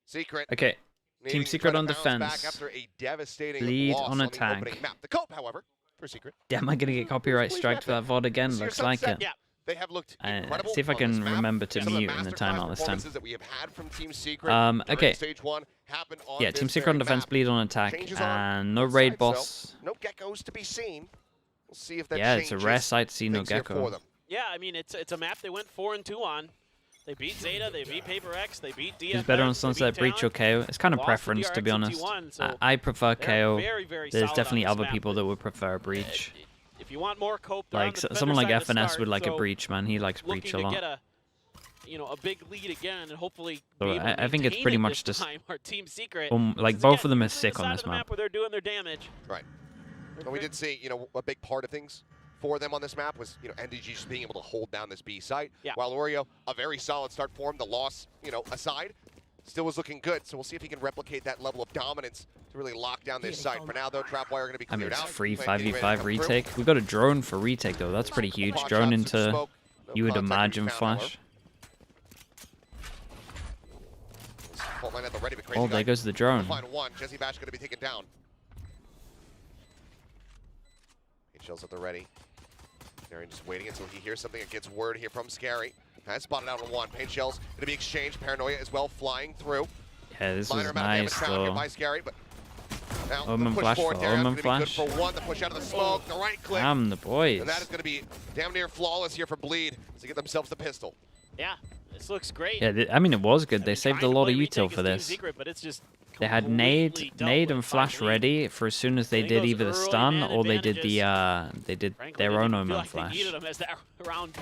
Secret. Okay. Team Needing to Secret try on to bounce back defense. after a devastating Bleed loss on the attack. opening map. The cope, however, for Secret. Am I gonna get copyright striked for that VOD again? This is your Looks like sunset. it. Yeah. They have looked incredible See if I on this can map. remember to Some of the mute in the masterclass timeout this time. performances that we have had from Team Secret Okay. during stage 1 happened on Yeah, this Team Secret on very defense, map. bleed on attack, Changes on and no both raid sides, boss. no geckos to be seen. We'll see if that Yeah, it's a rare changes sight to see no things here for gecko. them. Yeah, I mean, it's a map they went 4-2 on. They beat Zeta, they beat Paper X, they beat DFS. Who's better on Sunset, Breach or KO? It's kind of Lost to preference, to be DRX in honest. T1, so I prefer they're KO. very, very There's solid on definitely this other map. people that would prefer Breach. If you want more cope, they're on Like the defender someone like side to FNS start, would like a so Breach, man. He likes Breach a looking lot. to get a big lead again and hopefully So be able to I think it's maintain pretty it much this just time. Our Team Secret. like This is, both again, of them are usually the sick on side this of the map. where they're doing their damage. Right. And we did see, a big part of things for them on this map was, NDG just being able to hold down this B site. Yeah. While Oreo, a very solid start for him. The loss, aside, still was looking good. So we'll see if he can replicate that level of dominance to really lock down this site. For now, though, Trapwire going to be I mean, cleared it's out. free Plant getting ready to 5v5 come through. retake. We got a drone for retake though. That's pretty huge. Pot Drone shots, into, some smoke. No you would contact to be imagine, found, flash. however. Fault line at the ready, but Crazy Oh, Guy there goes the drone. Final one. Jesse Bash going to be taken down. Shells at the ready. Darian just waiting until he hears something and gets word here from Scary. Has spotted out on one. Paint Shells going to be exchanged. Paranoia as well flying through. Yeah, this Minor was amount of damage nice found here though. by Scary, but now Omen the push flash forward for there. Omen Going to be good flash. for one. The push out of the smoke. The right click. Damn the boys. And that is going to be damn near flawless here for Bleed to get themselves the pistol. Yeah, this looks great. Yeah, I mean it was good. I They mean, saved a trying to lot play of retake util is for Team this. Secret, but it's just They had completely dealt nade with and flash by Bleed. ready for as soon as they I think did those either the early stun man or they did advantages, frankly, their they own didn't feel Omen like they flash. needed them as that round.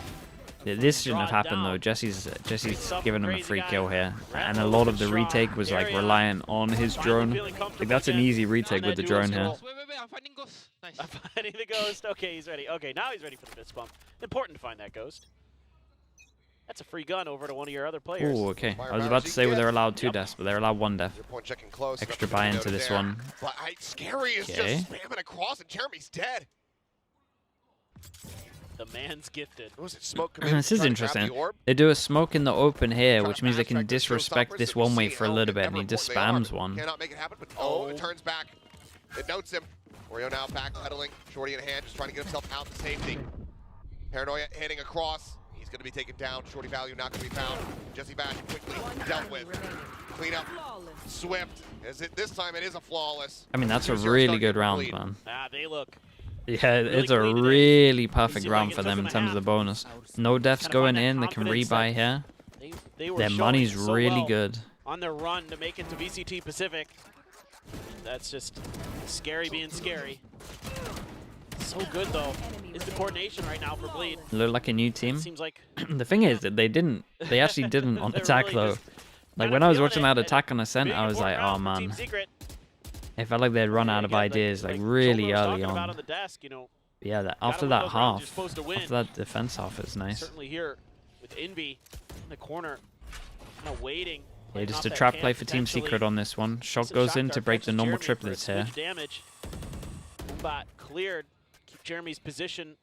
Yeah, this shouldn't have draw it happened though. down. Jesse's up giving him a Crazy free Guy. kill here, Red and a Bull lot good of the shot. retake was like Very, reliant on his finally drone. feeling Like comfortable that's an again easy retake on with the that drone duo here. skill. Wait, I'm finding ghosts. Nice. Finding the ghost. Okay, he's ready. Okay, now he's ready for the fist bump. Important to find that ghost. That's a free gun over to one of your other players. Oh, okay. Fire I was rounds about to you say get. they're allowed 2 Yep. deaths, but they're allowed 1 death. Your point checking close. Extra Nothing buy to into note this there. one. But Scary is Okay. just spamming across, and Jeremy's dead. The man's gifted. What was it? Smoke This is trying to grab interesting. the orb? They do a smoke in the open here, Trying which to means they fast can track this disrespect showstoppers, this so we one way see for a how little bit, and ever he just important they are. spams one. Cannot make it happen, but it turns back. It notes him. Oreo now backpedaling. Shorty in hand, just trying to get himself out to safety. Paranoia hitting across. He's going to be taken down. Shorty value not going to be found. Jesse Bash quickly dealt with. Clean up. Swift. This time it is a flawless. I mean, that's a 2-0 really start good here round, for Bleed. man. Ah, they look. Yeah, Really it's a clean today. really perfect See, round like, for it them in took terms them of a the bonus. No deaths Kinda going find that in, they can confidence rebuy that here. They were Their showing money's so really well good. on their run to make it to VCT Pacific. That's just Scary being scary. So good though is the coordination right now for Bleed. Look like a new team. Seems like The thing is that they actually didn't on they're attack really though. just Like kinda when I was feeling watching it, that and attack on Ascent, big I was like, important oh round for Team man. Secret. It felt like they'd run out of Again, ideas like Shoulder really was early talking about on. the desk, Yeah, gotta after win that those rounds, you're half, supposed to win. after that defense half is nice. Certainly here with Envy in the corner, kind of waiting. Yeah, playing just off a that trap camp play for Team potentially. Secret on this one. Shot Some goes shot in dart to break the catches normal Jeremy for triplets a here. smidge damage. Boombot cleared. Keep Jeremy's position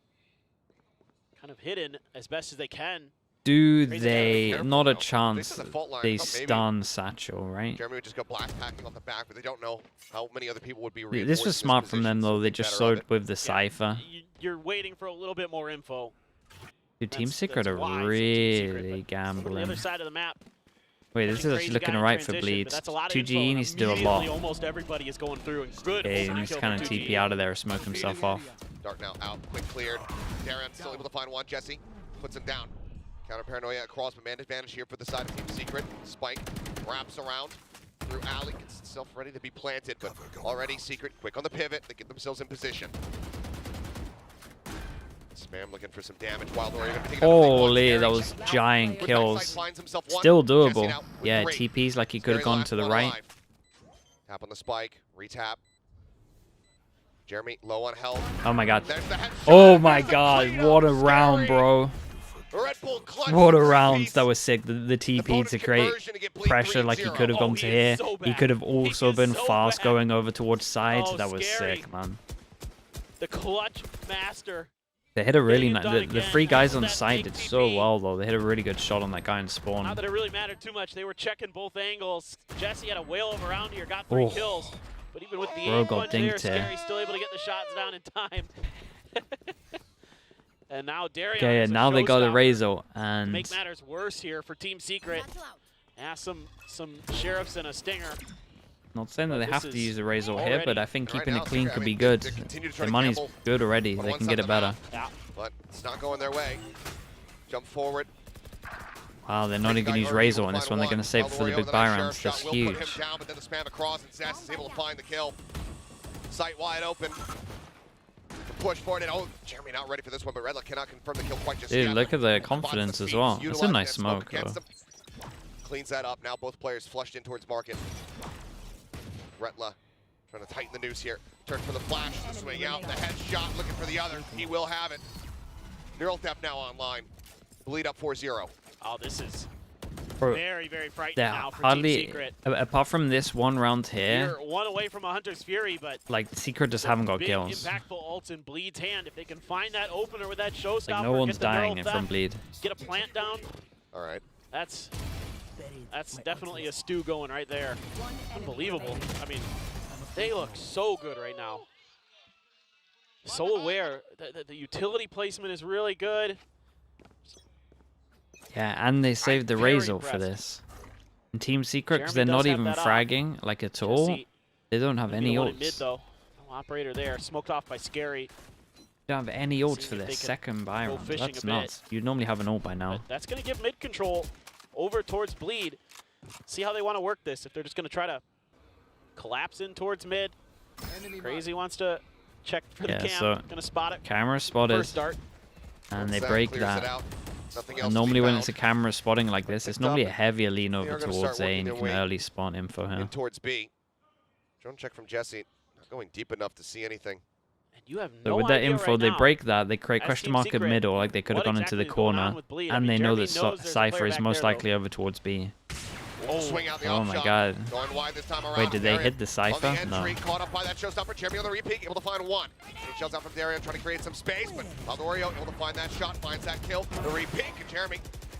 kind of hidden as best as they can. Do Crazy they? Careful Not a now. chance. They said the fault line. They I thought maybe stun Satchel, right? Jeremy would just go blast packing off the back, but they don't know how many other people would be This reinforcing was smart from them position, so though. They be just better of sowed it. with the Cypher. You're waiting for a little bit more info. Dude, Team That's Secret are wise of Team Secret, really but on the gambling. other side of the map. Wait, this is Crazy actually looking guy in alright for transition, Bleed. but that's a lot of 2G info, and needs to do a immediately lot. Almost everybody is going through, and good. Okay, he full needs to kill kind for of 2G. TP out of there, smoke himself off. Dart now out, quick cleared. Darren still able to find one. Jesse puts him down. Counter paranoia across, but man advantage here for the side of Team Secret. Spike wraps around through alley, gets himself ready to be planted, but already Secret quick on the pivot. They get themselves in position. Spam looking for some damage. Wild Warrior gonna be taking out a big one. Holy, that Scary was out giant with backside kills. finds himself one. Still Jesse doable. now with Yeah, three. TP's like he could have Scary gone last to the one right. alive. Tap on the spike, retap. Jeremy low on health. Oh my god. There's the headshot. Oh my There's the god, cleanup. what a round, Scary. bro. Red Bull clutch What a for round. piece. That was sick. The TP bonus to create conversion to get Bleed pressure like he 3-0. could have gone Oh, to he here. is so He bad. could have He also is been so fast bad. going over towards sides. Oh, That was scary. sick, man. The clutch master They hit a really Getting nice. it done The again. three guys on That site fake did so TP. well though. They hit a really good shot on that guy in Not spawn. that it really mattered too much. They were checking both angles. Jesse had a whale of a round here, got 3 Oh. kills. But even with the Bro aim got punch there, dinked here. Scary still able to get the shots down in time. And now Darion. Okay, yeah, is a now they got a showstopper. Razor To and make matters worse here for Team Secret. Yeah, some sheriffs and a stinger. not saying that But they this have to is use a Razor here, already- but I think Right keeping now, it clean Secret, could I be mean, good. they continue to try The to money's gamble good already. on They one can side get of it the better. map. Yeah. But it's not going their way. Jump forward. Wow, they're not even going to use Razor on this one. They're going to save it for the big buy rounds. That's huge. Put him down, but then the spam across, and Zest is able to find the kill. Sight wide open. Push for it, and oh, Jeremy not ready for this one, but Redla cannot confirm the kill quite just Dude, yet. look at the Spots confidence the as feet, well. That's a utilizing nice that smoke smoke. against Though. them. Cleans that up. Now both players flushed in towards market. Redla trying to tighten the noose here. Turn for the flash, the swing out, the headshot, looking for the other. He will have it. Neural Theft now online. Bleed up 4-0. Oh, this is Bro, very, very frightening they're now for Team hardly, Secret. apart from this one round here, You're one away from a Hunter's Fury, but like Secret just haven't got big, kills. impactful ults in Bleed's hand. If they can find that opener with that showstopper, Like no one's get the neural dying theft, from Bleed. get a plant down, All right. that's definitely a stew going right there. Unbelievable. I mean, they look so good right now. So aware. The utility placement is really good. Yeah, and they saved the very Razor for impressed. this. And Team Secret, because Jeremy they're does not have even that up. fragging like at all. Jesse They don't have gonna be any the one in mid ults. though. No operator there, smoked off by Scary. They don't have any ults Seeing for if they this can second buy go round. fishing That's a bit. nuts. You'd normally have an ult by now. But that's going to give mid control over towards Bleed. See how they want to work this. If they're just going to try to collapse in towards mid. Crazy wants to check for the Yeah, cam. so Going to spot it. Camera spotted, First start. and they Zach break clears it that. out. Nothing else And to be normally when found. it's a camera spotting like this, it's Picked normally a up. heavier lean They over are gonna towards start A, working and you their can way early spawn info in here. towards B. Drone check from Jesse. Not going deep enough to see anything. And you have So no with that idea info, right they now break that, they create as question Team mark at Secret middle, like they could have what gone into exactly the is going on corner, with Bleed. I and mean, they know Jeremy that knows there's a Cypher player is back most there, though. likely over towards B. Oh, swing out the Oh off my shot. god. Going wide this time around. Wait, did they Darian hit the on Cypher? the No. entry, caught up by that showstopper. Jeremy on the repeat, able to find one. He shells out from Darian, trying to create some space, but Valdorio able to find that shot, finds that kill. The repeat, and Jeremy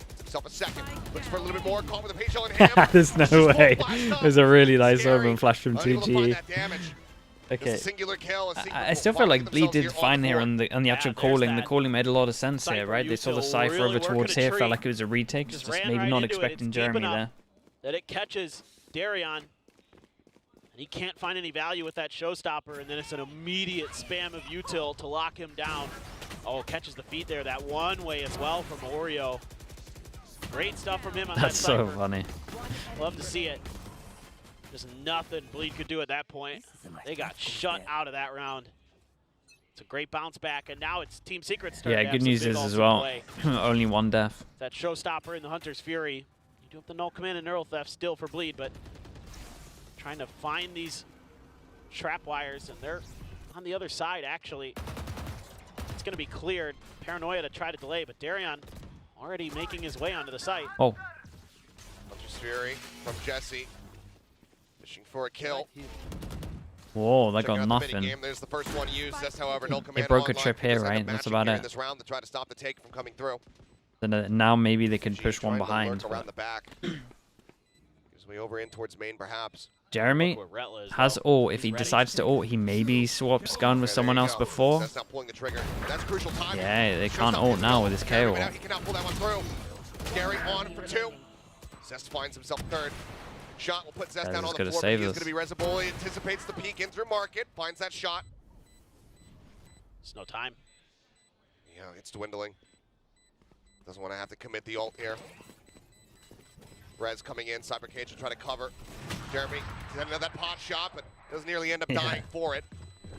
gets himself a second. Looks for a little bit more, caught with a page shell in hand. There's no Just way. one flash up. There's a really nice Scary. open flash from Unable to find 2G. that damage. Just Okay. a singular kill. I still feel like Bleed did fine here on the Yeah, actual there's calling. The that calling made a lot of sense here, Cypher right? They saw the util Cypher really over working towards a here, treat. felt like it was a retake, Just just ran maybe right not into it. expecting It's deep Jeremy enough there. that it catches Darion. And he can't find any value with that showstopper, and then it's an immediate spam of util to lock him down. Oh, catches the feet there. That one way as well from Oreo. Great stuff from him on That's that so Cypher. funny. Love to see it. There's nothing Bleed could do at that point. They got shut out of that round. It's a great bounce back, and now it's Team Secret's turn. Yeah, to have good some news big is ults as in well, play. only one death. That showstopper in the Hunter's Fury. You do have the null command and neural theft still for Bleed, but trying to find these trap wires, and they're on the other side actually. It's going to be cleared. Paranoia to try to delay, but Darion already making his way onto the site. Oh, Hunter's Fury from Jesse. Fishing for a kill. whoa, that Checking got out the nothing. minigame. There's the first one used. Zest, however, no command broke a online. trip here, Just end up right? That's matching about here it. in this round to try to stop the take from coming through. Then now maybe they can G push one trying to behind. lurk around the back. Gives way over in towards main, perhaps. Jeremy Look where Retla is, has though. ult. If He's he ready. decides to ult, he maybe swaps gun with Okay, someone there you else go. before. Zest not pulling the trigger. That's crucial time. Yeah, they Shows can't up ult his now goal. with his Jeremy, KO. but now he cannot pull that one through. Scary on for two. Zest finds himself third. Shot will put Zest Yeah, down this on is the gonna floor, but save he is us. going to be Reservoir. He anticipates the peek in through market, finds that shot. There's no time. Yeah, it's dwindling. Doesn't want to have to commit the ult here. Rez coming in, Cyber Cage will try to cover. Jeremy, he had another pot shot, but doesn't nearly end up Yeah. dying for it.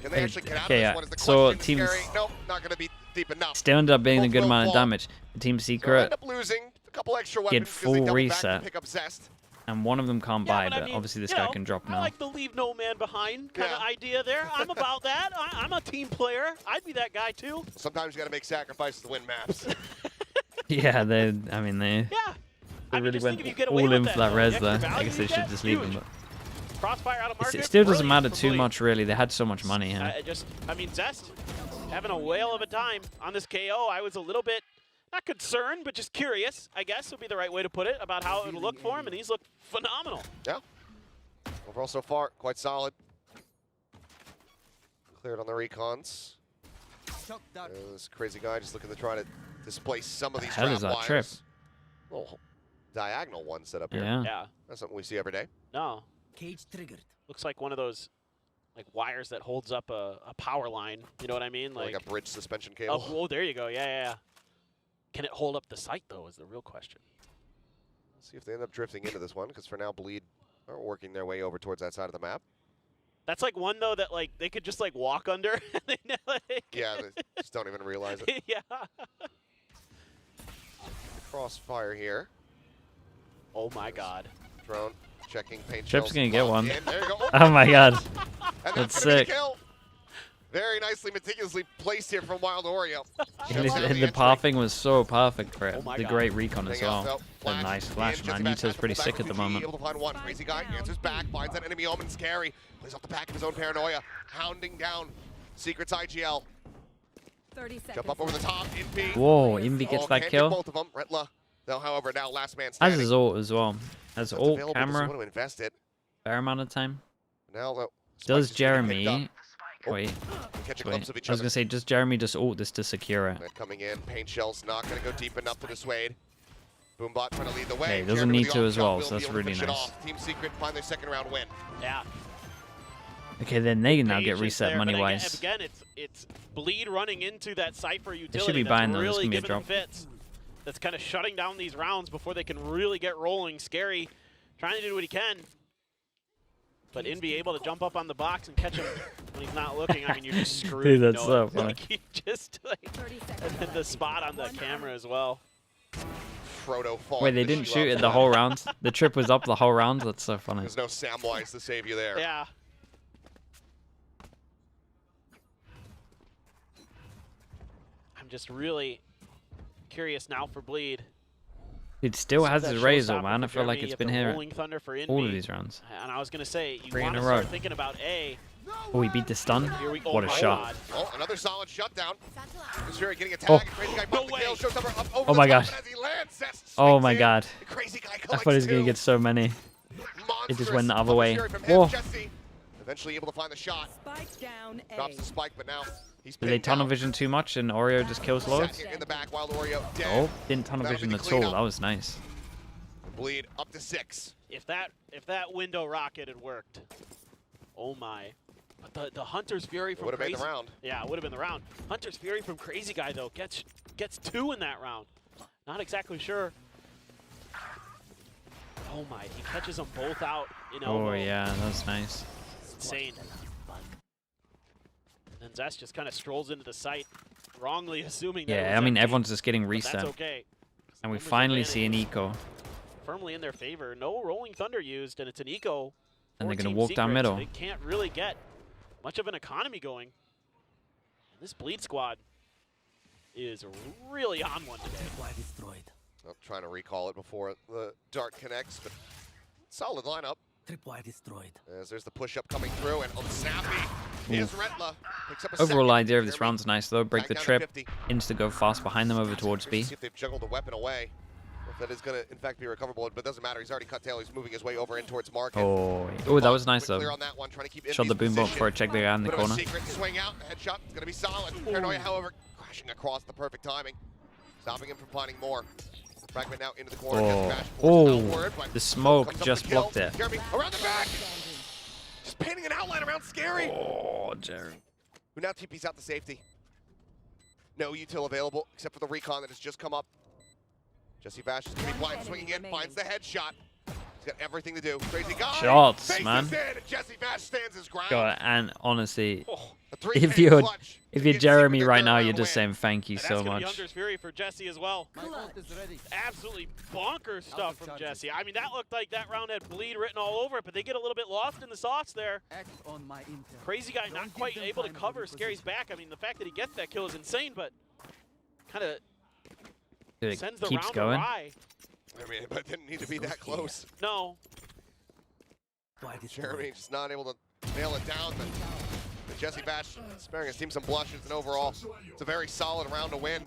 Can they Hey, actually get out okay, of yeah. this one is the So question. teams- Scary, nope, not going to be deep enough. Still ended up being a Both good will amount of fall. damage. Team So Secret end up losing a couple extra Get weapons because they full double back reset. to pick up Zest. and one of them can't Yeah, buy, but I but mean, obviously this you guy know, can drop I now. like the leave no man behind kind of Yeah. idea there. I'm about that. I'm a team player. I'd be that guy too. Sometimes you got to make sacrifices to win maps. Yeah, I mean, they Yeah. I mean, really just went think if you get away all with in that, for that though, res the there. extra I value guess they you should get, just leave him. huge. But Crossfire out of market. It still doesn't Brilliant matter for too Bleed. much, really. They had so much money. I mean, Zest having a whale of a time on this KO. I was a little bit, not concerned, but just curious, I guess would be the right way to put it, about how it would look for him, and he's looked phenomenal. Yeah. Overall so far, quite solid. Cleared on the recons. This crazy guy just looking to try to displace some of these How does trap that trip? wires. Little diagonal one set up here. Yeah. Yeah. That's something we see every day. No. Cage triggered. Looks like one of those like wires that holds up a power line. You know what I mean? Like a bridge suspension cable. Oh, there you go. Yeah. Can it hold up the site, though, is the real question. See if they end up drifting into this one, because for now, Bleed are working their way over towards that side of the map. That's like one, though, that like they could just like walk under. Yeah, they just don't even realize it. Yeah. Crossfire here. Oh, my God. Drone checking paint Trip's shells. gonna get locked one. in. There you go. Oh my god. And That's gonna be sick. the kill. Very nicely, meticulously placed here from Wild Oreo. The pathing was so perfect for it. Oh my the God. great recon as Thing out, well. though. A nice flash, in, man. Jesse Nito's Bash pretty back sick to at the 2G, moment. Able to find one. Crazy guy answers back, finds that enemy Omen Scary. Plays off the back of his own paranoia. Hounding down Secret's IGL. 30 seconds. Jump up over the top. Infi. Whoa, Invi gets that Can't get kill. both of them. Retla, though, however, now last man Has standing. his ult as well. Has That's ult, available, camera, doesn't want to invest it. fair amount of time. Now, though, Does Spike's just gonna get picked Jeremy... up. Oh, Wait, catch a wait. glimpse of each I was other. gonna say, does Jeremy just ult this to secure it? And coming in, paint shells not going to go deep enough to dissuade. Boombot trying to lead the way. Okay, he doesn't Jeremy need with to the as well, off so shot will that's be able to really finish it nice. off. Team Secret find their second round win. Yeah. Okay, then they now get Patience reset there, but money-wise. Again, it's Bleed running into that Cypher utility. should be that's buying them. This really can be a giving them drop. fits. That's kind of shutting down these rounds before they can really get rolling. Scary, trying to do what he can. But Invi able to jump up on the box and catch him when he's not looking. I mean, you're just screwed. Dude, you that's know so it. funny. Like, he just like, 30 and seconds. then the spot on the camera as well. Frodo falling. Wait, they didn't shoot it the whole round? The trip was up the whole round? That's so funny. There's no Samwise to save you there. Yeah. I'm just really curious now for Bleed. It still has That his Razor, showstopper man. I for feel like Jeremy, it's you been have the here Rolling Thunder for all of Invi. these rounds. And I was gonna say, you 3 in want a to row. start thinking about A. Oh, he beat the stun? Here we, oh What a my shot. God. Oh, another solid shutdown. Missouri getting a tag. Oh. And Crazy guy No popped the way. kill. Showstopper up over Oh the my top, God. and as he lands, Zest Oh swings my in. god. The Crazy guy I collects thought he was going two. to get so many. It just went the other way. Missouri from him, Whoa. Jesse. Eventually able to find the shot. Spike down A. Drops the spike, but now he's Did they pinned tunnel down. vision too much and Oreo just kills Sat loads? here in the back while Oreo dead. Oh, didn't tunnel That'll be vision the at all. cleanup. That was nice. Bleed up to 6. If that window rocket had worked, oh my. But the Hunter's Fury from Would have made Crazy. the round. Yeah, it would have been the round. Hunter's Fury from Crazy Guy though gets 2 in that round. Not exactly sure. Oh my, he catches them both out in elbow. Oh yeah, that was nice. Insane. And Zest just kind of strolls into the site, wrongly assuming that it Yeah, was I mean, empty, everyone's just getting but reset. That's okay. And we Numbers finally advantage see an eco. firmly in their favor. No Rolling Thunder used, and it's an eco. And they're for gonna Team walk down Secret, middle. So they can't really get much of an economy going. And this Bleed squad is really on one today. Tripwire destroyed. I'm trying to recall it before the dart connects, but solid lineup. Tripwire destroyed. As there's the push-up coming through, and snappy is Retla. Picks up a Overall second. idea of this Jeremy round's nice though. Break back the down to trip, 50. insta go fast behind them over towards B. See if they've juggled the weapon away. If that is going to, in fact, be recoverable, but it doesn't matter. He's already cut tail. He's moving his way over in towards Market. Oh, that was nice Quick though. clear on that one, trying to keep Shot the Indy's boom bolt position. before I check the guy in the Bit of a corner. secret swing out. Headshot. It's going to be solid. Paranoia, however, crashing across the perfect timing, stopping him from finding more. Fragment now into the corner. Oh. Gets Bash forced Oh, outward, but the smoke comes up just the kill. blocked it. Jeremy around the back. Just painting an outline around Scary. Oh, Jerry. Who now TP's out to safety. No util available except for the recon that has just come up. Jesse Bash is going to be blind swinging in, finds the headshot. He's got everything to do. Crazy guy. Shots, faces man. in, and Jesse Bash stands his ground. God, and honestly, Oh, A 3K if you're clutch if to you're get Jeremy Secret right their now, third you're round just win. saying thank you and that's so gonna be much. Hunter's Fury for Jesse as well. My ult is ready. Absolutely bonkers stuff from charges. Jesse. I mean, that looked like that round had Bleed written all over it, but they get a little bit lost in the sauce there. Act on my intel. Crazy Guy Don't not give quite them able to time to cover reposition. Scary's back. I mean, the fact that he gets that kill is insane, but kind of Dude, sends it the keeps round going. awry. I mean, but it didn't need to be that close. No. Why Jeremy destroyed? just not able to nail it down. But Jesse Bash sparing his team some blushes, and overall, it's a very solid round to win,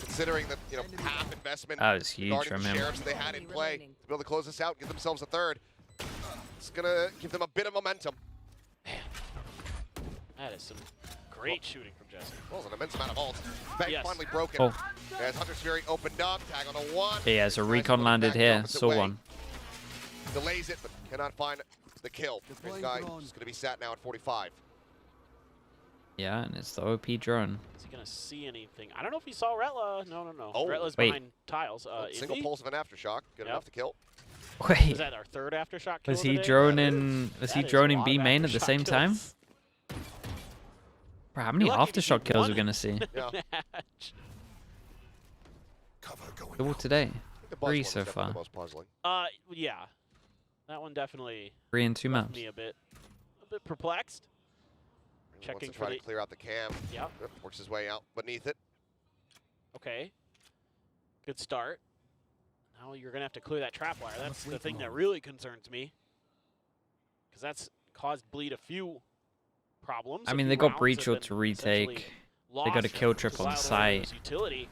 considering that, you know, half investment That was huge regarding from the him. sheriffs they had in play to be able to close this out, give themselves a third. It's gonna give them a bit of momentum. That is some great shooting from Jesse. Well, an immense amount of ult. Bank Yes. finally broken. Oh. As Hunter's Fury opened up, tag on a one. Yeah, so Nice recon look landed back the here. opposite Saw way. one. Delays it, but cannot find the kill. This Deploying guy drone. is going to be sat now at 45. Yeah, and it's the OP drone. Is he gonna see anything? I don't know if he saw Retla. No. Oh. Retla's Wait. behind tiles. Single Invi? pulse of an aftershock, good Yep. enough to kill. Wait, Is that our third aftershock kill was of he the day? droning? Was he That is a droning lot B of main at the aftershock same time? kills. Bro, how many You're lucky to aftershock keep kills one are we gonna see? Yeah. match. All today. The buzz 3 one is so definitely far. the most puzzling. Yeah. That one definitely 3 and 2 left maps. me a bit perplexed. He Checking wants to for try the- to clear out the cam. Yep. Yep, works his way out beneath it. Okay. Good start. Now you're gonna have to clear that trap wire. That's the wait thing a that moment. really concerns me. Because that's caused Bleed a few problems. I a mean, few they got rounds Breach have or been to retake. essentially They got a lost kill to trip on Wild site. Orioles Utility.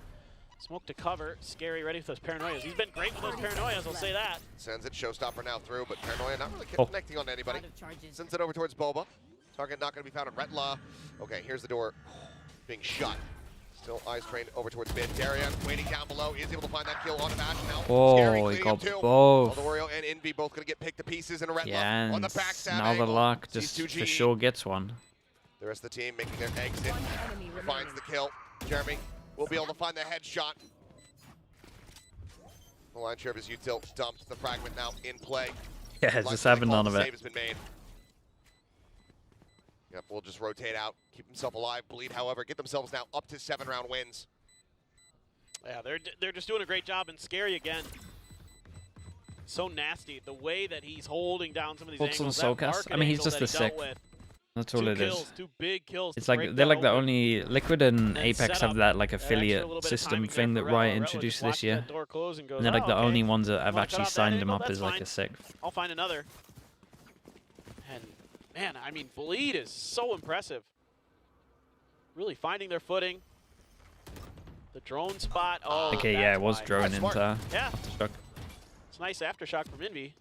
Smoke to cover. Scary ready for those paranoias. He's been great with those paranoias, I'll say that. Sends it, showstopper now through, but Paranoia not really Oh. connecting on anybody. Out of charges. Sends it over towards Boba. Target not going to be found on Retla. Okay, here's the door being shut. Still eyes trained over towards mid. Darian waiting down below. Is able to find that kill on Bash now. Scary Oh, he cleaning got up too. both. Aldorio and Envy both going to get picked to pieces in a Retla. Yeah, on the and backstab now the angle. luck Sees just 2G. for sure gets one. The rest of the team making their exit. One enemy Finds remaining. the kill. Jeremy will be able to find the headshot. The line share of his util dumped the fragment now in play. Yeah, Like just they having call none of the it. Save has been made. Yep, we'll just rotate out, keep himself alive. Bleed, however, get themselves now up to 7-round wins. Yeah, they're just doing a great job, and Scary again. So nasty. The way that he's holding down some of these What's on angles. Soulcast? That market I mean, he's angle just that a he dealt sick. with. That's all Two it is. kills, 2 big kills. It's to like break they're that like the open. only Liquid and then Apex set have up that like an extra affiliate little bit of system timing thing there that for Riot Retla. introduced Just this watched year. that door close and goes, And they're like "Oh, the okay. only ones that have Wanna actually cut off that signed him angle? up That's as like fine. a sixth. I'll find another. And man, I mean, Bleed is so impressive. Really finding their footing. The drone spot. Oh, Okay, yeah, that's it was why. drone Smart. into Yeah, Aftershock. it's a nice aftershock from Envy.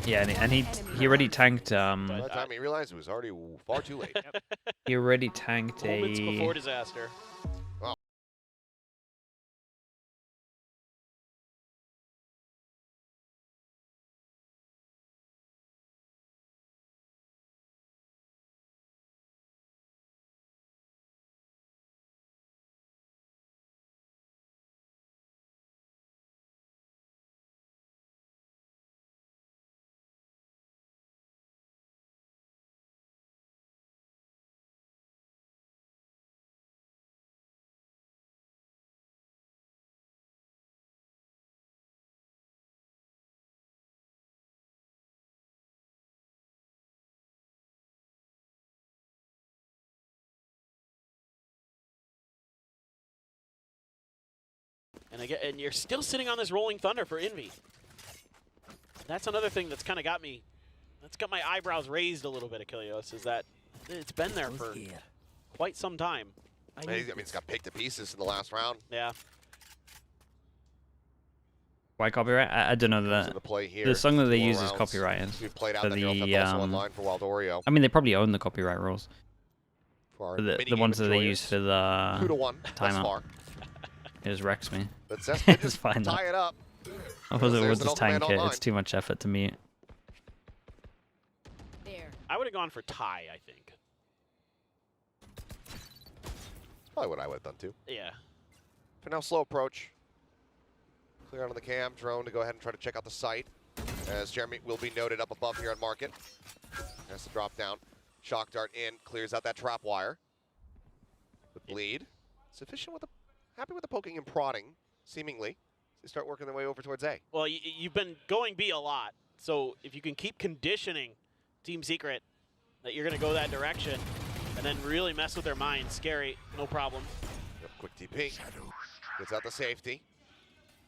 Yeah, and he already tanked By the time he realized it was already far too late. he already tanked Moments before a disaster. And again, and you're still sitting on this rolling thunder for Envy. That's another thing that's kind of got me. That's got my eyebrows raised a little bit, Achilleos, is that it's been there Who's for here? quite some time. I mean, it's got picked to pieces in the last round. Yeah. why copyright? I don't know Comes the into play here. the song that they 4 use is rounds. copyrighted. We've played out for that Neural the, Theft also um, online for Wild Oreo. I mean, they probably own the copyright rules. For our For the mini-game ones that they enjoyers. use for the 2-1 thus timeout. far. It just wrecks me. But Zest It's just fine though. tie it up. I was There's an just Ultimate tank it. online. It's too much effort to mute. There. I would have gone for tie, I think. Probably what I would have done too. Yeah. For now, slow approach. Clear out on the cam. Drone to go ahead and try to check out the site. As Jeremy will be noted up above here on Market. Has to drop down. Shock dart in. Clears out that trap wire. With Bleed. Sufficient with the... Happy with the poking and prodding, seemingly. They start working their way over towards A. Well, you've been going B a lot, so if you can keep conditioning Team Secret that you're going to go that direction and then really mess with their minds, Scary, no problem. Yep, quick TP. Gets out the safety.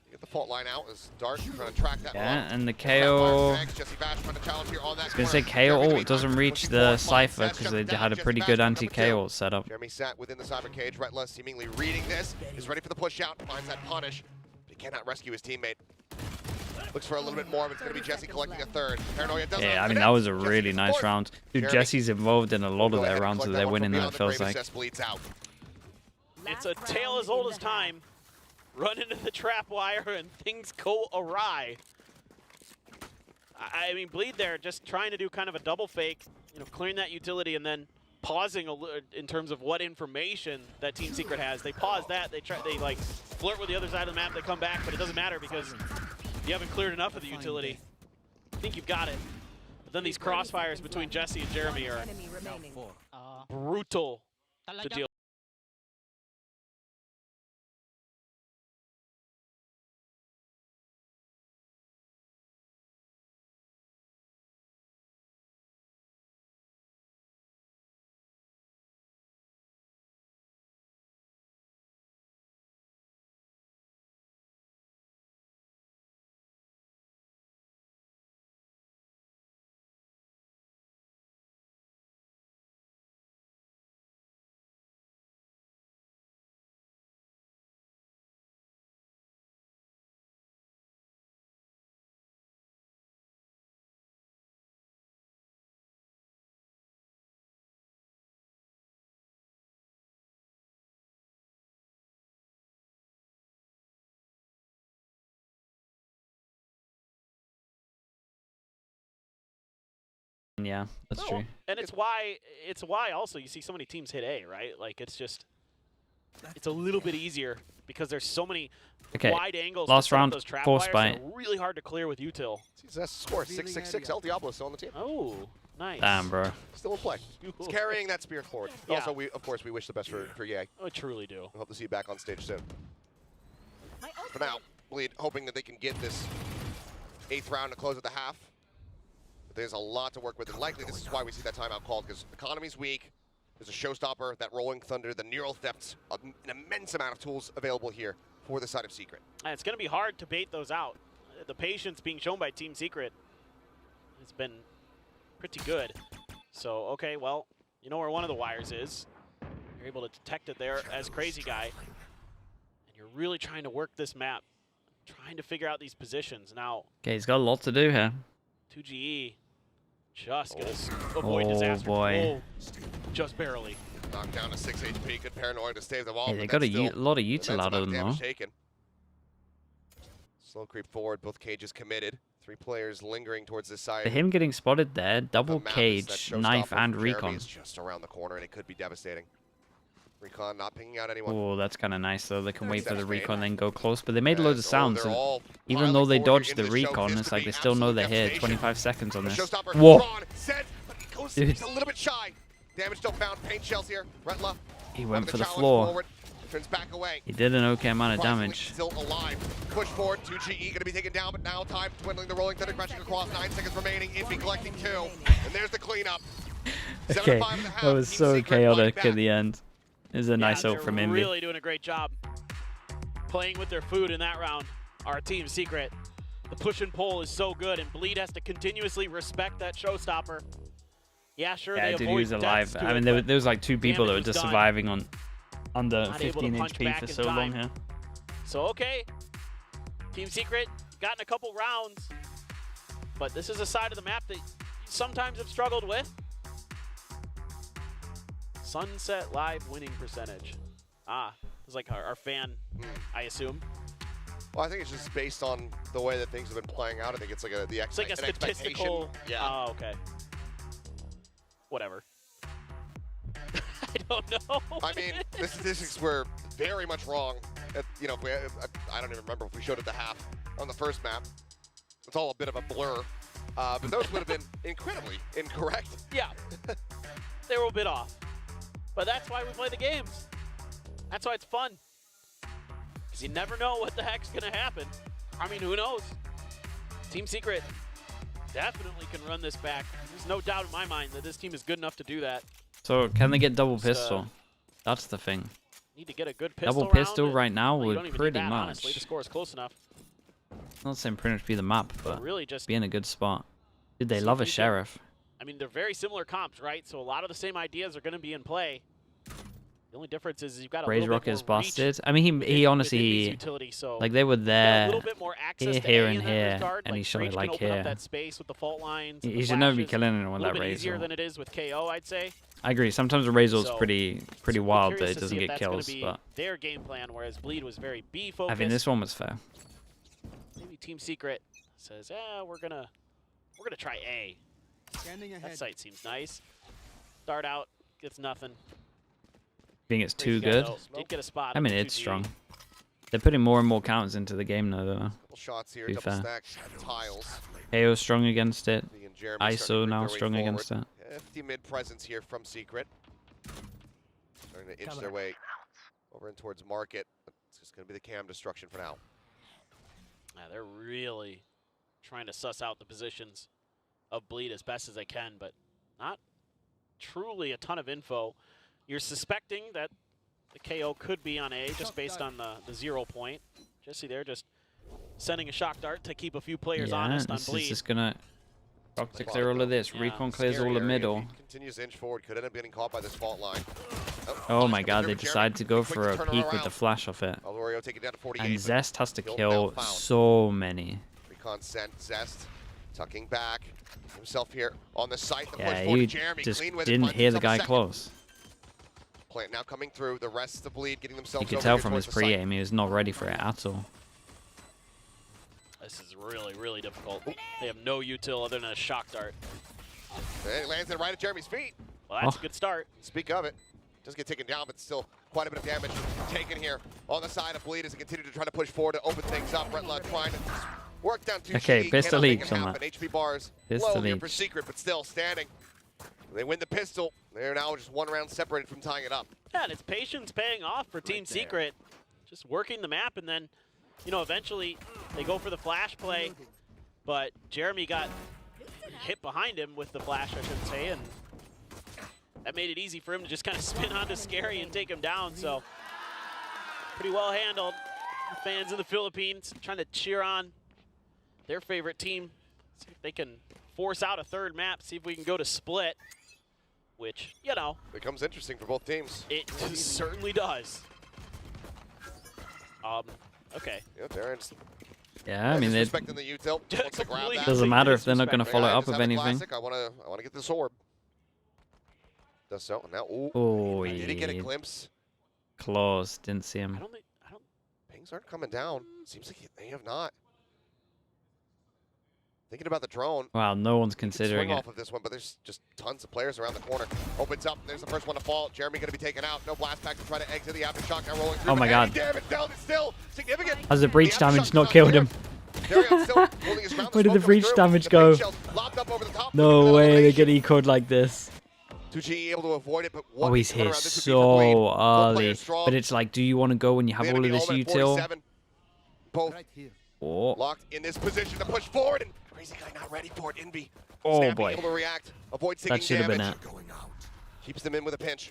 Get the fault line out as Dart trying to track that. Yeah, and the Fire KO. connects, Jesse Bash trying to challenge here on that I was gonna say corner. KO Jeremy ult doesn't Green reach 24 the points. Cypher That's because shut they down. had a Jesse pretty Bash good for number anti-KO 2. ult setup. Jeremy sat within the cyber cage. Retla seemingly reading this, is ready for the push out, finds that punish, but he cannot rescue his teammate. Looks for a little bit more, but it's going to be Jesse collecting a third. Paranoia doesn't Yeah, I mean, connect. that was a Jesse really gets nice fourth. round. Dude, Jeremy Jesse's involved in a lot Go of ahead their and rounds collect that that they're one from winning, beyond that the feels grave. like. Assess bleeds out. It's a tale as old as time. Run into the trap wire and things go awry. I mean, Bleed there just trying to do kind of a double fake, you know, clearing that utility and then pausing in terms of what information that Team Secret has. They pause that, they like flirt with the other side of the map, they come back, but it doesn't matter because you haven't cleared enough of the utility. I think you've got it. But then these crossfires between Jesse and Jeremy are Enemy remaining. brutal to deal with. Yeah, that's No, true. And it's why also you see so many teams hit A, right? Like it's a little bit easier because there's so many Okay, wide angles. last to set up round, those trap force wires that fight. are really hard to clear with util. That's score 666. El Diablo still on the team. Oh, nice. Damn, bro. Still in play. He's carrying that spirit forward. Yeah. Also, of course, we wish the best for Ye. I truly do. We hope to see you back on stage soon. My For now, Bleed hoping that they can get this 8th round to close at the half. But there's a lot to work with, and likely this is why we see that timeout called, because economy's weak. There's a showstopper, that Rolling Thunder, the Neural Thefts, an immense amount of tools available here for the side of Secret. And it's going to be hard to bait those out. The patience being shown by Team Secret has been pretty good. So, okay, well, you know where one of the wires is. You're able to detect it there as Crazy Guy. And you're really trying to work this map, trying to figure out these positions. Now, Okay, he's got a lot to do here. 2GE just going to avoid disaster. Boy. Oh, just barely. Knocked down to 6 HP, good paranoia to save the wall. Hey, but they got that's a still lot of immense util out amount of them, though. damage taken. Slow creep forward, both cages committed. 3 players lingering towards this side. For him getting spotted there, double The map is that cage, knife, showstopper and from Jeremy recon. is just around the corner, and it could be devastating. Recon not picking out anyone. Oh, that's kind of nice, though. They can wait for the Steps made. recon, then go close. But they made loads of So sounds, they're and all even though they piling forward dodged into the show. recon, This it's could like be they still know they're absolute here. devastation. 25 seconds on The this. showstopper Whoa! drawn, set, but he goes Dude. he's a little bit shy. Damage still found. Paint shells here. Retla. He went having for the the challenge floor. forward, turns back away. He did an okay amount of Surprisingly, damage. Still alive. Push forward. 2GE going to be taken down, but now time dwindling. The Rolling Thunder crashing across. 9 seconds remaining. Impy collecting 2. And there's the cleanup. 7 to Okay, 5 in the half. that was Team so Secret chaotic fighting at the end. It was a nice ult from They're Invi. really doing a great job playing with their food in that round. Our Team Secret. The push and pull is so good, and Bleed has to continuously respect that showstopper. Yeah, sure, Yeah, they dude, he avoid was alive. deaths to I mean, it, there but was like 2 people that were damage was just done. surviving on under Not able to 15 punch HP back for in so long time. here. So, okay, Team Secret gotten a couple rounds, but this is a side of the map that you sometimes have struggled with. Sunset Live winning percentage. It's like our fan, I assume. Well, I think it's just based on the way that things have been playing out. I think it's like an It's like a statistical. expectation. Yeah. Oh, okay. Whatever. I don't know. I mean, the statistics were very much wrong. You know, if I don't even remember if we showed it the half on the first map. It's all a bit of a blur. But those would have been incredibly incorrect. Yeah, they were a bit off. But that's why we play the games. That's why it's fun. Because you never know what the heck's going to happen. I mean, who knows? Team Secret definitely can run this back. There's no doubt in my mind that this team is good enough to do that. So, can they get double Just, pistol? That's the thing. Need to get a good pistol Double round, pistol and- right now well, you would don't even need pretty that, much. honestly. The score is close enough. Not saying pretty much be the map, but really just be in a good spot. Dude, they See love a if you can- sheriff. I mean, they're very similar comps, right? So a lot of the same ideas are going to be in play. The only difference is you've got a Raise little Rock bit is more reach busted. I mean, he within these honestly, utility, so like they were got a there, little bit more access to here A and in that here, regard. and he like, shot Breach it can like open up here. that space with the fault lines. and He the should never be flashes. killing anyone A with little that bit easier Razor. than it is with KO, I'd say. I agree. Sometimes the Razor's So, pretty so wild that curious it to doesn't see if get that's gonna kills, be but their game plan, whereas Bleed was very B focused. I think this one was fair. Maybe Team Secret says, "Yeah, we're gonna try A." Scanning That ahead. site seems nice. Start out, gets nothing. I think it's too Crazy guy, good. though, did get a spot. I on mean, the it's 2G. strong. They're putting more and more counters into the game now, though. Couple shots here, Be double fair. stack tiles. KO's strong against it. He and Jeremy starting to ISO creep now their way strong forward. against it. Hefty mid presence here from Secret. Starting to inch their way over in towards Market. But it's just going to be the cam destruction for now. Yeah, they're really trying to suss out the positions of Bleed as best as they can, but not truly a ton of info. You're suspecting that the KO could be on A just based on the 0 point. Jesse there just sending a shock dart to keep a few players Yeah, honest on this is Bleed. just gonna toxic clear all of this. Yeah. Recon clears Scary all the area. middle. If he continues to inch forward, could end up getting caught by this fault line. Oh my he's coming god, through they with Jeremy. decide to go Quick for a turn her peek with the around. flash off it. Alorio taking down to 48. And but Zest has to kill kill now found. so many. Recon sent Zest tucking back himself here on the site. The Yeah, push forward he to Jeremy. just Clean with it, didn't finds hear the himself a guy second. close. Plant now coming through. The rest of the Bleed getting themselves You could over tell here from towards his the site. pre-aim he was not ready for it at all. This is really, really difficult. They have no util other than a shock dart. And it lands it right at Jeremy's feet. Well, that's Oh. a good start. Speak of it. Does get taken down, but still quite a bit of damage taken here on the side of Bleed as they continue to try to push forward to open things up. Red Lud trying to work down 2G. Okay, pistol cannot make leaks it on happen. that. HP bars Pistol low here for leaks. Secret, but still standing. They win the pistol. They're now just one round separated from tying it up. Yeah, and it's patience paying off for Team Secret. Just working the map, and then, you know, eventually they go for the flash play, but Jeremy got hit behind him with the flash, I should say, and that made it easy for him to just kind of spin onto Scary and take him down, so pretty well handled. The fans in the Philippines trying to cheer on their favorite team, see if they can force out a third map, see if we can go to split, which, you know, Becomes interesting for both teams. it certainly does. Okay. Yeah, Darren's Yeah, I mean, they disrespecting the util. Wants to grab Completely that. doesn't matter if they're not going to disrespect. follow I up just with have a anything. classic. I want to get this orb. Does so. Now, ooh. Oh, Did he get a yeah. glimpse? Close. Didn't see I him. don't think, Pings aren't coming down. Seems like they have not. Thinking about the drone. Wow, no one's He could considering swing it. off of this one, but there's just tons of players around the corner. Opens up. There's the first one to fall. Jeremy going to be taken out. No blast back to try to exit the aftershock. Now rolling through. Oh my but god. any damage down is still significant. Has the breach The damage aftershot's not killed clear. him? Darion's still holding his ground. Where did the smoke breach goes through. damage The go? breach shell's lobbed up over the top. No Looking at way they elimination. get ecoed like this. 2G able to avoid it, but what Oh, he's coming here around, this would be for Bleed. so Both early. players strong. But it's like, do you want to go when you have The all of enemy this element, util? 47. Both Right here. Oh, locked in this position to push forward, and Crazy Guy not ready for it. Envy. Oh, Snappy boy. able to react, avoid taking that should have been damage. it. Keeps them in with a pinch.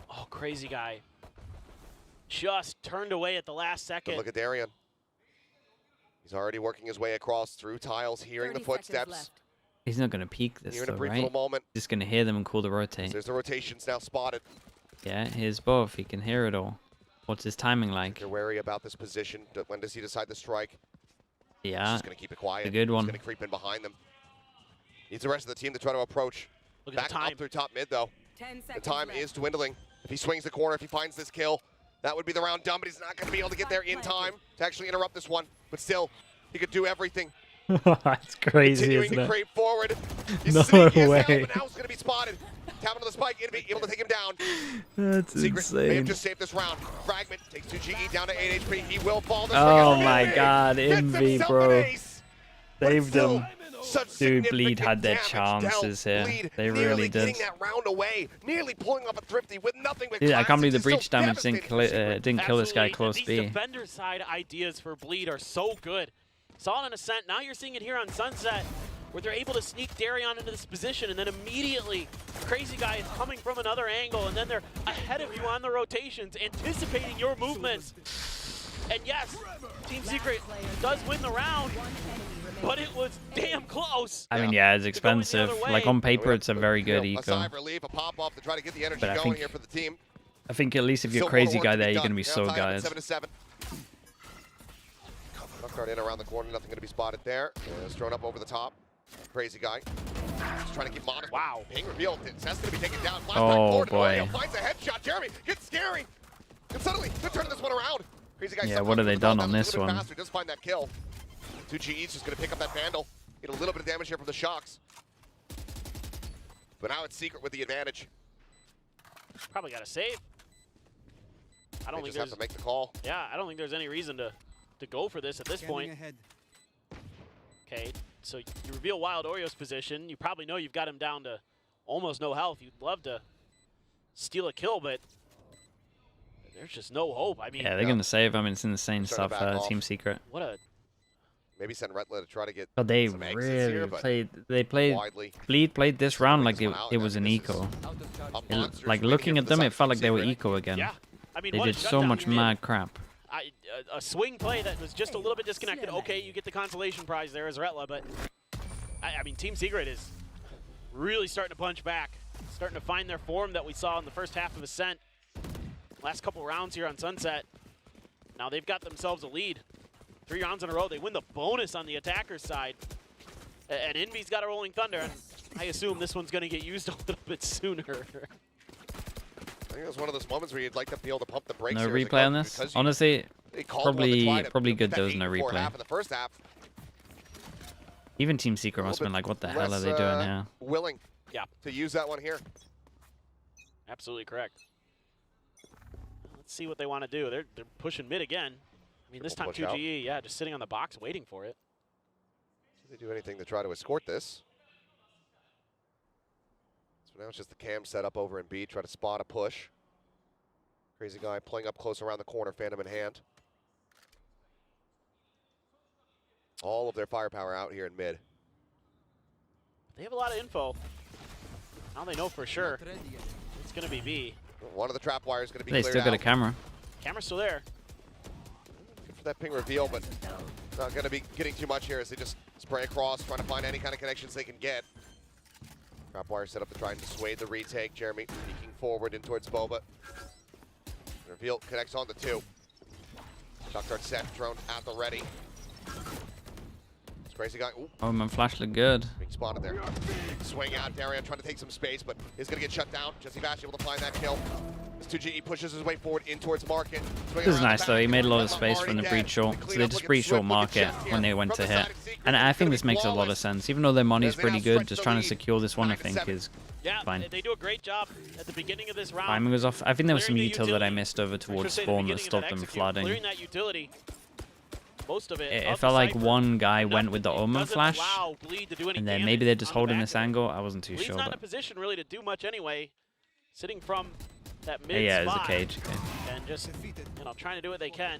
oh, Crazy Guy just turned away at the last But second. look at Darian. He's already working his way across through tiles, hearing the 30 seconds footsteps. left. He's not going to peek this, Here in a though, brief right? little moment. Just going to hear them and call the rotate. There's the rotations now spotted. Yeah, here's both. He can hear it all. What's his timing like? They're wary about this position. When does he decide to strike? He's Yeah. just going to keep it quiet. a good one. He's going to creep in behind them. Needs the rest of the team to try to approach. Look at Back the time. up through top mid, though. 10 The seconds time left. is dwindling. If he swings the corner, if he finds this kill, that would be the round done, but he's not going to be able to get there in time to actually interrupt this one. But still, he could do everything. That's crazy, Continuing isn't to it? creep forward. He's No sneaky as way. hell, but now he's going to be spotted. Tapping to the spike, Envy able to take him down. That's Secret may have insane. just saved this round. Fragment takes 2GE down to 8 HP. He will fall this Oh ring. my Envy god, gets Envy, himself bro. an ace, but Saved still, him. such Dude, Bleed significant had their damage dealt. chances here. Bleed They nearly really getting did. that round away, nearly pulling off a Thrifty with nothing but Yeah, I can't believe the classics. It's breach so damage didn't, devastating for Secret. didn't kill this guy Absolutely, close and B. these defender side ideas for Bleed are so good. Saw it on Ascent, now you're seeing it here on Sunset, where they're able to sneak Darion into this position, and then immediately Crazy Guy is coming from another angle, and then they're ahead of you on the rotations, anticipating your movements. And yes, Team Secret does win the round, One enemy remaining. but it was damn close. I mean, yeah, it's go in the expensive. other Like way. on paper, it's a very good A eco. sigh of relief, a pop off to try to get the energy But I going think- here for the team. I think at least if you're Still crazy more work guy to there, you're done. gonna be Now so tied up at guys. 7-7. Guard in around the corner, nothing going to be spotted there. It's thrown up over the top. Crazy guy. Just trying to keep modest. Wow. Ping revealed. That's going to be taken down. Flashback Oh, forward. boy. Oreo finds a headshot. Jeremy gets scary. And suddenly, they're turning this one around. Crazy guy. Yeah, somehow what have they through the ball done on down a this little bit one? faster. Does find that kill. 2GE's just going to pick up that Vandal. Get a little bit of damage here from the shocks. But now it's Secret with the advantage. Probably got to save. I don't They think just have there's. to make the call. Yeah, I don't think there's any reason to go for this at this Scanning point. ahead. Okay, so you reveal Wild Oreo's position. You probably know you've got him down to almost no health. You'd love to steal a kill, but there's just no hope. I mean, Yeah, they're gonna save. I mean, it's insane Starting to stuff. back off. Team Secret. what a Maybe send Retla to try to get But they some exits really here, but played. They played. widely. Bleed played this round like Bring this one out it now was an because this eco. is Out of charge. a It- monster's like winning looking here at for the them, side it of felt Team like they were Secret. eco again. yeah. I mean, They what a did so shutdown much you did. mad crap. A swing play that was just a little bit disconnected. Okay, you get the consolation prize there as Retla, but I mean, Team Secret is really starting to punch back, starting to find their form that we saw in the first half of Ascent. Last couple rounds here on Sunset. Now they've got themselves a lead. 3 rounds in a row. They win the bonus on the attacker's side. And Envy's got a Rolling Thunder, and I assume this one's going to get used a little bit sooner. I think it was one of those moments where you'd like to be able to pump the brakes. No here as a replay on coach this. because you- Honestly, they called one to probably try to, probably get good that there was no 8-4 replay. half in the first half. Even Team Secret A must have little been like, what the bit hell are less, they doing here? Willing Yeah, to use that one here. absolutely correct. Let's see what they want to do. They're pushing mid again. I mean, this time Triple push 2GE, yeah, just sitting on the box waiting for it. Did they do anything to try to escort this? So now it's just the cam set up over in B, try to spot a push. Crazy guy playing up close around the corner, Phantom in hand. All of their firepower out here in mid. They have a lot of info. Now they know for sure Not ready yet. it's going to be B. One of the trap wires going to be They cleared still got a out. camera. Camera's still there. Good for that ping reveal, but not going to be getting too much here as they just spray across, trying to find any kind of connections they can get. Trap wire set up to try and dissuade the retake. Jeremy peeking forward in towards Boba. Reveal connects on the 2. Shock dart set, drone at the ready. This crazy guy, ooh, Oh man, flash looked good. being spotted there. Swing out, Darian trying to take some space, but is going to get shut down. Jesse Vash able to find that kill. As 2GE pushes his way forward in towards Market. This is nice though. He made a lot of space from the breach short, so they just breach short Market when they went to hit. And I think this makes a lot of sense. Even though their money's pretty good, just trying to secure this one, I think, is Yeah, fine. they do a great job at the beginning of this round. Timing was off. I think there was some Clearing the util that I utility. missed over I should towards say the spawn that beginning of stopped them execute, flooding. Clearing that utility. Most of it. It of the felt like Cypher. one guy Enough went with the that it Omen doesn't flash, allow Bleed to do any and then damage maybe they're just on the holding back this end. angle. I wasn't too Bleed's sure, not in a but position really to do much anyway. Sitting from that mid yeah, it's a spot cage. Okay. and just Defeated. trying to do what they can.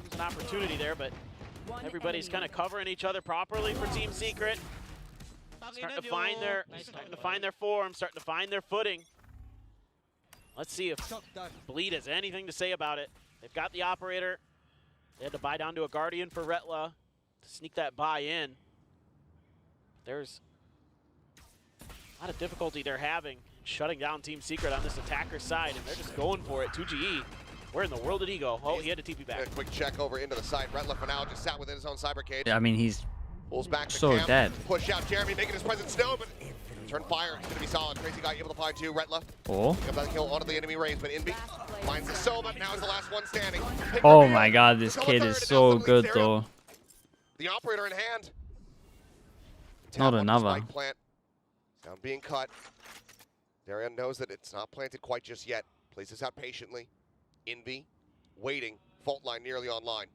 There's an opportunity there, but One everybody's kind enemy of covering each other properly for Team Secret. Starting to find their form, starting to find their footing. Let's see if Shock dart. Bleed has anything to say about it. They've got the operator. They had to buy down to a Guardian for Retla to sneak that buy in. There's a lot of difficulty they're having shutting down Team Secret on this attacker side, and they're just going for it. 2GE, where in the world did he go? Oh, he had to TP A back. quick check over into the site. Retla for now just sat within his own cyber cage. I mean, he's Pulls back to so Cam. dead. Push out Jeremy, making his presence known, but turn fire. He's going to be solid. Crazy guy able to find 2. Retla oh. got that kill onto the enemy range, but Inby finds the Soma. Now is the last one standing. Pick Oh reveal. my God, this Kill a kid third, is and now so suddenly good Zero. though. The operator in hand. Tap Not on the another. spike plant. Sound being cut. Darian knows that it's not planted quite just yet. Plays this out patiently. Envy, waiting. Fault line nearly online.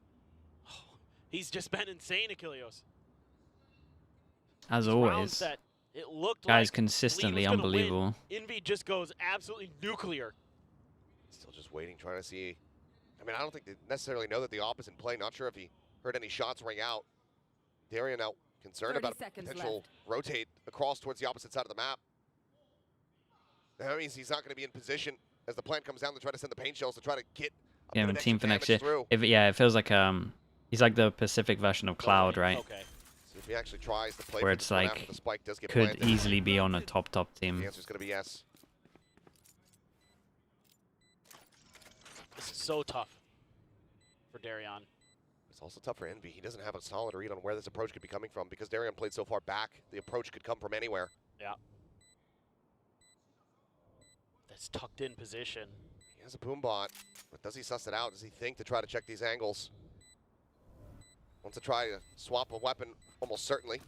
He's just been insane, Achilleos. As Rounds always, that it looked guy's like consistently Bleed was gonna win. unbelievable. Envy just goes absolutely nuclear. Still just waiting, trying to see. I mean, I don't think they necessarily know that the op is in play. Not sure if he heard any shots ring out. Darian now concerned 30 about a seconds potential left. rotate across towards the opposite side of the map. That means he's not going to be in position as the plant comes down to try to send the paint shells to try to get Yeah, bit a of team extra for next damage year. through. It feels like he's like the Pacific version of Cloud, right? Okay. See if he actually tries to play Where for it's this one like, after the spike does get Could planted. easily be on a top The team. answer's going to be yes. This is so tough for Darion. It's also tough for Envy. He doesn't have a solid read on where this approach could be coming from because Darion played so far back. The approach could come from anywhere. Yeah. That's tucked in position. He has a boom bot, but does he suss it out? Does he think to try to check these angles? Wants to try to swap a weapon, almost certainly.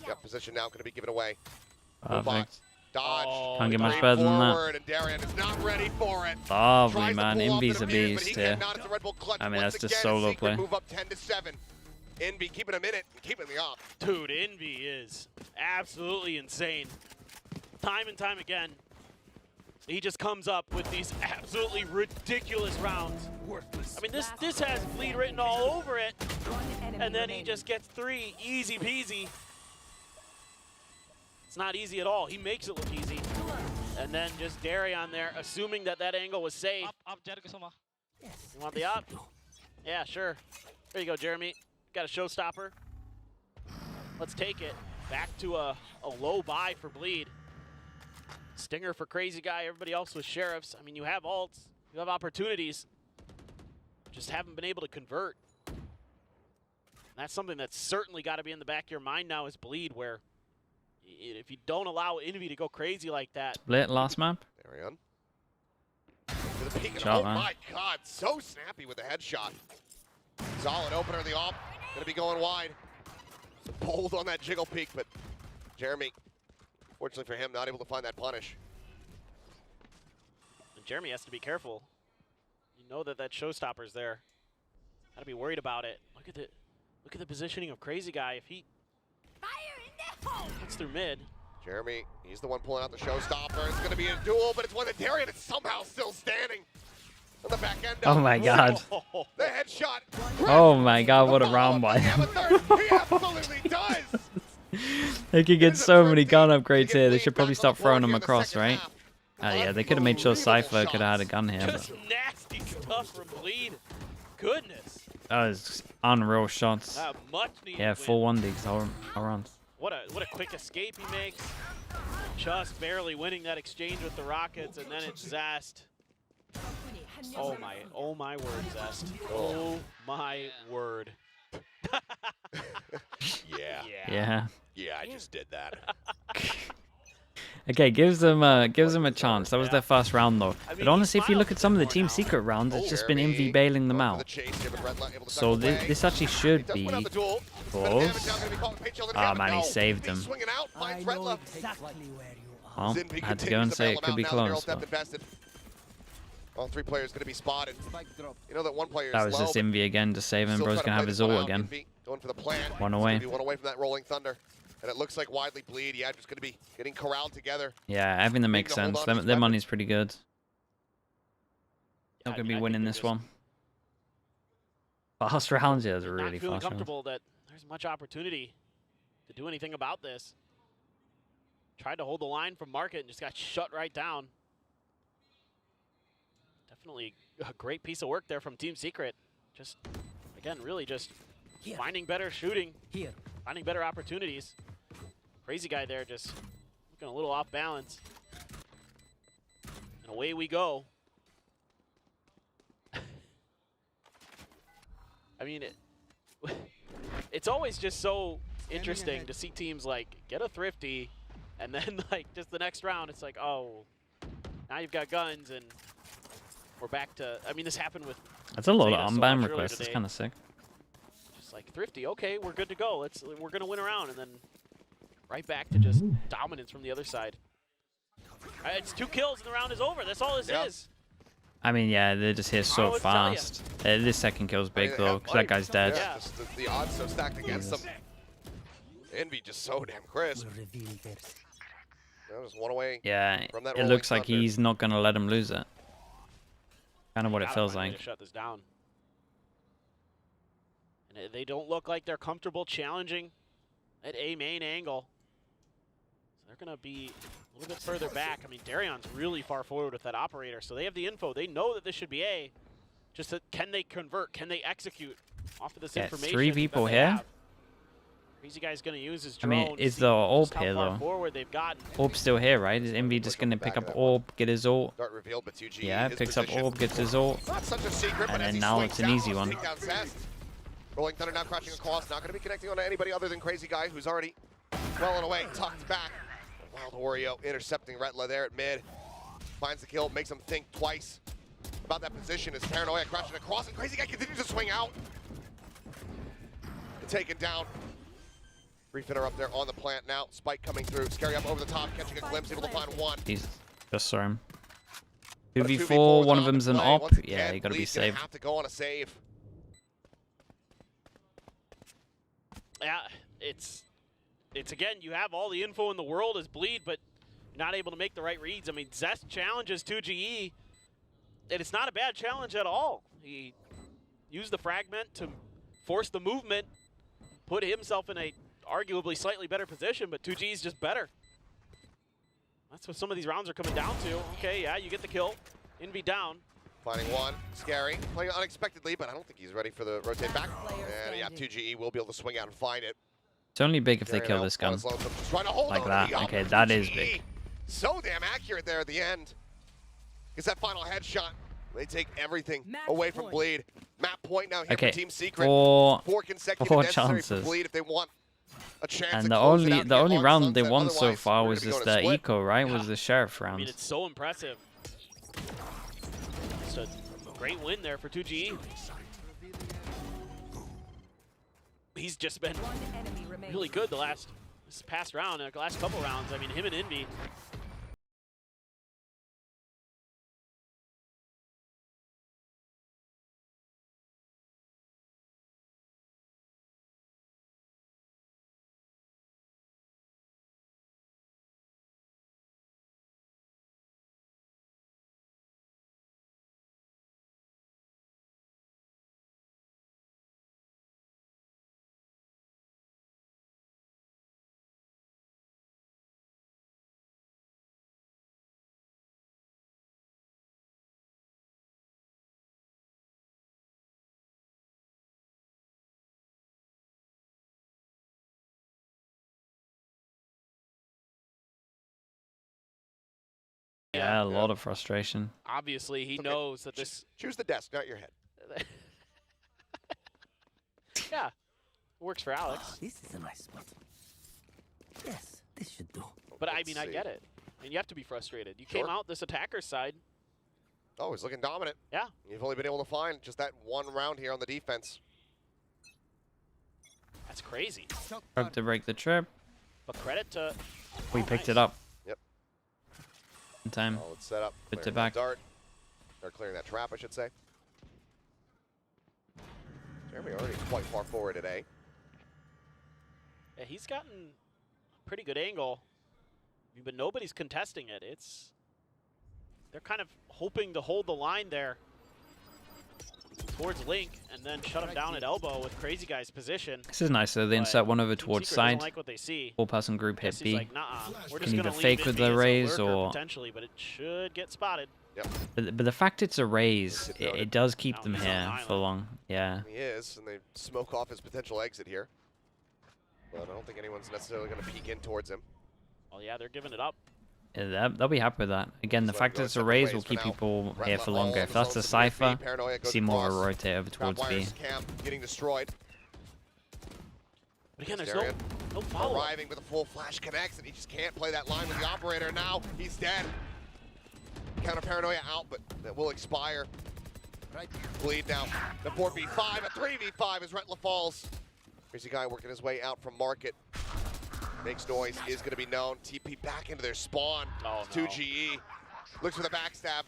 Yep, position now going to be given away. Boom bot, Perfect. dodge. Oh, Can't get much Three better than that. forward, and Darion is not ready for it. Lovely, Tries to man. pull off Envy's the a defuse, but beast he here. cannot. It's a Red Bull clutch I mean, once that's just again, solo Secret play. Move up 10-7. Envy keeping him in it and keeping the off. Dude, Envy is absolutely insane. Time and time again, he just comes up with these absolutely ridiculous rounds. I mean, this has bleed written all over it, and then he just gets 3 easy peasy. It's not easy at all. He makes it look easy. And then just Darion there, assuming that that angle was safe. Up, Jericho sama. You want the up? Yeah, sure. There you go, Jeremy. Got a showstopper. Let's take it. Back to a low buy for Bleed. Stinger for Crazy Guy. Everybody else with Sheriffs. I mean, you have ults. You have opportunities. Just haven't been able to convert. And that's something that's certainly got to be in the back of your mind now is Bleed, where if you don't allow Envy to go crazy like that. Split last map. Darion. To the peak. Shot, Oh man. my God, so snappy with the headshot. Solid opener of the off. Gonna be going wide. Bold on that jiggle peak, but Jeremy, fortunately for him, not able to find that punish. And Jeremy has to be careful. You know that showstopper's there. Gotta be worried about it. Look at the positioning of Crazy Guy. If he gets through mid. Jeremy, he's the one pulling out the showstopper. It's gonna be a duel, but it's one that Darion is somehow still standing on the back end. Oh my God. The headshot. Oh my God, what a The round by follow-up, them. they have a third. He absolutely does. They could get It is a so many third gun team. upgrades They here. They get should Bleed probably back start on the throwing board them here in the across, second right? half. Oh yeah, they could have made sure Unbelievable Cypher could have had a shots. gun here. Just But nasty stuff from Bleed. Goodness. that was unreal shots. Much needed Yeah, win. full 1Ds all around. What a quick escape he makes. Just barely winning that exchange with the Rockets, and then it's Zest. Oh my word, Zest. Oh my word. Yeah. Yeah. Yeah, I just did that. Okay, gives them a chance. That was their first round though. I mean, But he honestly, if you look smiles at some of the more Team now. Secret rounds, it's just been Jeremy Envy bailing them going for out. the chase here, but Red able to So duck away. this actually He should does be win out the duel. close. Ah, man, he saved him. Swinging out, I finds know Redla. exactly where you are. Well, Zinvi I had to go and continues say bail it could be him out. Now close. Neural Theft But invested. All 3 players going to be spotted. Spike drop. You know that one player that is was low, just but Envy again to save him. still Bro's trying gonna have play his this one ult out. again. Envy going for the plant. One It's away. gonna be one away from that Rolling Thunder. And it looks like Widely Bleed, yeah, just going to be getting corralled together. Yeah, I think that makes to hold sense. on to his Their weapon. money's pretty good. Yeah, Not I gonna mean, be I think winning they're this just one. Fast rounds, yeah, it's not really feeling fast rounds. comfortable that there's much opportunity to do anything about this. Tried to hold the line from Market and just got shut right down. Definitely a great piece of work there from Team Secret. Just, again, really just Here. finding better shooting, Here. finding better opportunities. Crazy Guy there just looking a little off balance. And away we go. I mean, it's always just so interesting to see teams like get a Thrifty, and then like just the next round, it's like, oh, now you've got guns, and we're back to. I mean, this happened with That's a lot Zeta of so unban much earlier requests. That's today. kind of sick. Just like Thrifty, okay, we're good to go. We're gonna win around, and then right back to just dominance from the other side. It's 2 kills and the round is over. That's all this Yeah. is. I mean, yeah, they're just here I so would tell ya. fast. This second kill's big mean, though, yeah, because that guy's dead. Yeah, just the odds so stacked against them. Envy just so damn crisp. Will reveal first. Just one away. Yeah, From that it looks Rolling like Thunder. he's not gonna let him lose it. Kind of what it Gotta feels find a way like. to shut this down. And they don't look like they're comfortable challenging at A main angle. So they're gonna be a little bit further back. I mean, Darion's really far forward with that operator, so they have the info. They know that this should be A. Just that, can they convert? Can they execute off of this Yeah, information? 3 that people they here. have? Crazy Guy's gonna use his I drone. mean, is see the orb just how here far though? forward they've gotten. Orb's still here, right? Is Envy just gonna pick up orb, get his ult? Start revealed, but 2G. Yeah, his picks up position. orb, gets his ult. Not such a secret, but And as then he now swings it's an out, easy one. take down Zest. Rolling Thunder now crashing across. Not going to be connecting on anybody other than Crazy Guy, who's already well and away, tucked back. Wild Oreo intercepting Retla there at mid. Finds the kill, makes him think twice about that position. As Paranoia crashing across, and Crazy Guy continues to swing out. Taken down. Refitter up there on the plant now. Spike coming through. Scary up over the top, catching a glimpse, able to find one. He's just saw him. But a 2v4, one of on the them's an play. op. Once Yeah, again, you gotta be Bleed's gonna saved. have to go on a save. Yeah, it's again, you have all the info in the world as Bleed, but you're not able to make the right reads. I mean, Zest challenges 2GE, and it's not a bad challenge at all. He used the fragment to force the movement, put himself in a arguably slightly better position, but 2G is just better. That's what some of these rounds are coming down to. Okay, yeah, you get the kill. Envy down. Finding one. Scary. Playing unexpectedly, but I don't think he's ready for the rotate back. And yeah, 2GE will be able to swing out and find it. It's only big if they Scary kill now this on gun. his lonesome, just trying to hold Like on to that. the up. Okay, that is 2GE, big. So damn accurate there at the end. Gets that final headshot. They take everything Match away from point. Bleed. Map point now here Okay, for Team Secret. 4 consecutive four necessary for chances. Bleed if they want a chance And to the close it only out the here only on round they Sunset. won so Otherwise, far we're was gonna be just going to the split. eco, right? Yeah. Was the sheriff I mean, round. it's so impressive. Just a great win there for 2GE. He's just been One enemy remains. really good this past round, the last couple rounds. I mean, him and Envy. Yeah, a lot of frustration. Obviously, he Okay. knows that this. Choose the desk, not your head. Yeah, works for Alex. This is a nice spot. Yes, this should do. But I Let's mean, I see. get it. I mean, you have to be frustrated. You Sure. came out this attacker's side. Oh, he's looking dominant. Yeah. You've only been able to find just that one round here on the defense. That's crazy. Hope to break the trip. But credit to. We Oh, picked nice. it up. Yep. In time. Solid setup. Put Clearing it back. that dart. Or clearing that trap, I should say. Jeremy already quite far forward today. Yeah, he's gotten a pretty good angle. I mean, but nobody's contesting it. They're kind of hoping to hold the line there towards Link and then shut him down at elbow with Crazy Guy's position. This is nice though. They But insert one over Team towards Secret doesn't side. like what they see. 4-person group hit Guess he's B. like, nah, we're Can just either gonna leave fake with Envy the as a raise lurker or- potentially, but it should get spotted. Yep. But the fact it's a raise, It's it noted. does keep Now them he's on here island. for long. Yeah. He is, and they smoke off his potential exit here. But I don't think anyone's necessarily going to peek in towards him. Well, yeah, they're giving it up. Yeah, they'll be happy with that. Again, the So fact going that it's a separate raise ways will for keep now. people Red here left for all longer. of If his that's own the security Cypher, feed. Paranoia goes see more of a across. rotate over towards B. Trapwires camp getting destroyed. But again, there's no Astarion follow. arriving with a full flash connects, and he just can't play that line with the operator. Now he's dead. Counter Paranoia out, but that will expire. Bleed now. The 4v5, a 3v5 as Retla falls. Crazy Guy working his way out from Market. Makes noise, is going to be known. TP back into their spawn. Oh, It's no. 2GE. Looks for the backstab.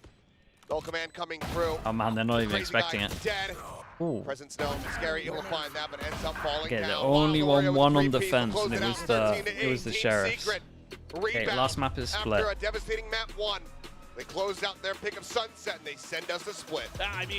Null command coming through. Oh man, they're not even Crazy expecting Guy it. Dead. Ooh. Presence known. Scary able to find that, but ends up falling Okay, down. they only Wild won Warrior one with on 3 defense, close and it out was 13 the to 8. Team Sheriffs. Secret Okay, rebound last map is split. After a devastating map 1. They closed out their pick of Sunset, and they send us a split. I mean,